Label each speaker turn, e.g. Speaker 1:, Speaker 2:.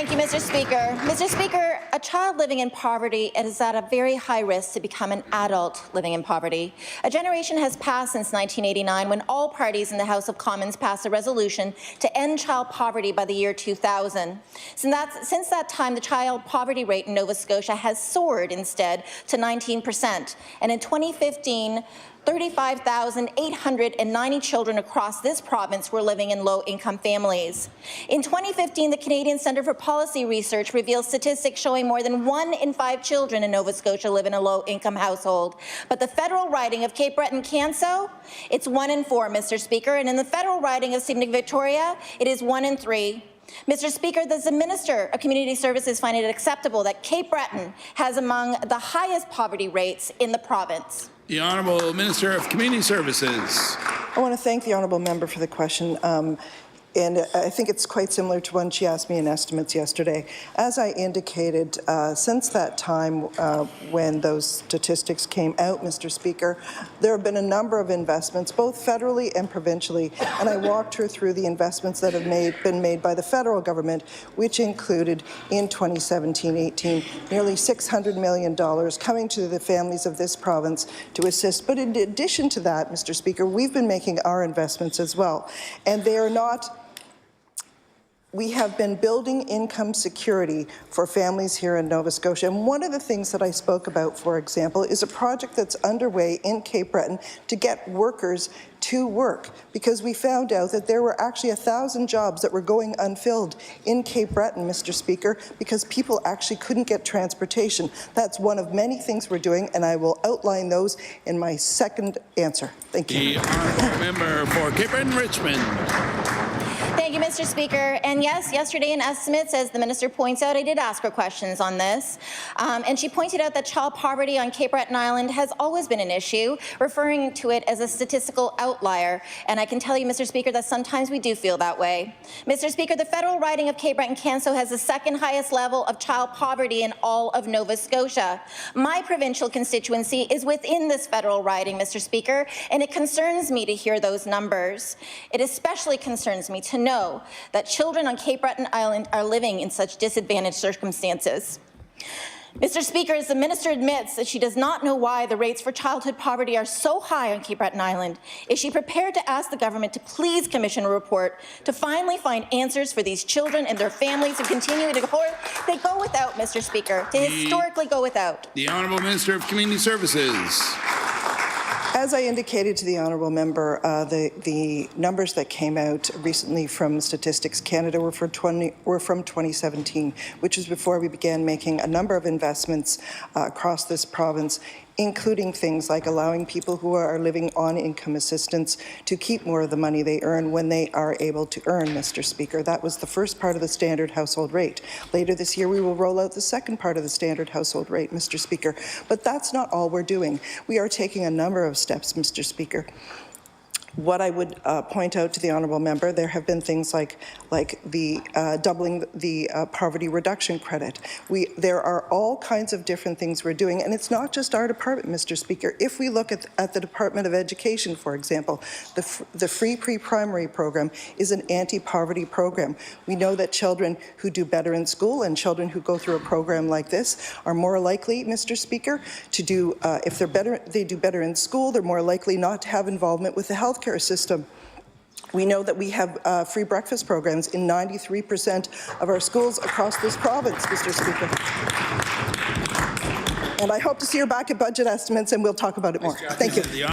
Speaker 1: Thank you, Mr. Speaker. Mr. Speaker, a child living in poverty is at a very high risk to become an adult living in poverty. A generation has passed since 1989 when all parties in the House of Commons passed a resolution to end child poverty by the year 2000. Since that time, the child poverty rate in Nova Scotia has soared instead to 19%. And in 2015, 35,890 children across this province were living in low-income families. In 2015, the Canadian Centre for Policy Research revealed statistics showing more than 1 in 5 children in Nova Scotia live in a low-income household. But the federal riding of Cape Breton-Canso, it's 1 in 4, Mr. Speaker, and in the federal riding of St. Victoria, it is 1 in 3. Mr. Speaker, does the Minister of Community Services find it acceptable that Cape Breton has among the highest poverty rates in the province?
Speaker 2: The Honourable Minister of Community Services.
Speaker 3: I want to thank the honourable member for the question. And I think it's quite similar to one she asked me in estimates yesterday. As I indicated, since that time when those statistics came out, Mr. Speaker, there have been a number of investments, both federally and provincially, and I walked her through the investments that have been made by the federal government, which included in 2017-18 nearly $600 million coming to the families of this province to assist. But in addition to that, Mr. Speaker, we've been making our investments as well, and they are not. We have been building income security for families here in Nova Scotia. And one of the things that I spoke about, for example, is a project that's underway in Cape Breton to get workers to work, because we found out that there were actually 1,000 jobs that were going unfilled in Cape Breton, Mr. Speaker, because people actually couldn't get transportation. That's one of many things we're doing, and I will outline those in my second answer. Thank you.
Speaker 2: The honourable member for Cape Breton-Richmond.
Speaker 1: Thank you, Mr. Speaker. And yes, yesterday in estimates, as the minister points out, I did ask her questions on this. And she pointed out that child poverty on Cape Breton Island has always been an issue, referring to it as a statistical outlier. And I can tell you, Mr. Speaker, that sometimes we do feel that way. Mr. Speaker, the federal riding of Cape Breton-Canso has the second highest level of child poverty in all of Nova Scotia. My provincial constituency is within this federal riding, Mr. Speaker, and it concerns me to hear those numbers. It especially concerns me to know that children on Cape Breton Island are living in such disadvantaged circumstances. Mr. Speaker, as the minister admits that she does not know why the rates for childhood poverty are so high on Cape Breton Island, is she prepared to ask the government to please commission a report to finally find answers for these children and their families who continue to go without, Mr. Speaker, to historically go without?
Speaker 2: The Honourable Minister of Community Services.
Speaker 3: As I indicated to the honourable member, the numbers that came out recently from Statistics Canada were from 2017, which is before we began making a number of investments across this province, including things like allowing people who are living on income assistance to keep more of the money they earn when they are able to earn, Mr. Speaker. That was the first part of the standard household rate. Later this year, we will roll out the second part of the standard household rate, Mr. Speaker. But that's not all we're doing. We are taking a number of steps, Mr. Speaker. What I would point out to the honourable member, there have been things like the doubling the poverty reduction credit. There are all kinds of different things we're doing, and it's not just our department, Mr. Speaker. If we look at the Department of Education, for example, the free pre-primary program is an anti-poverty program. We know that children who do better in school and children who go through a program like this are more likely, Mr. Speaker, to do, if they do better in school, they're more likely not to have involvement with the healthcare system. We know that we have free breakfast programs in 93% of our schools across this province, Mr. Speaker. And I hope to see her back at budget estimates, and we'll talk about it more. Thank you.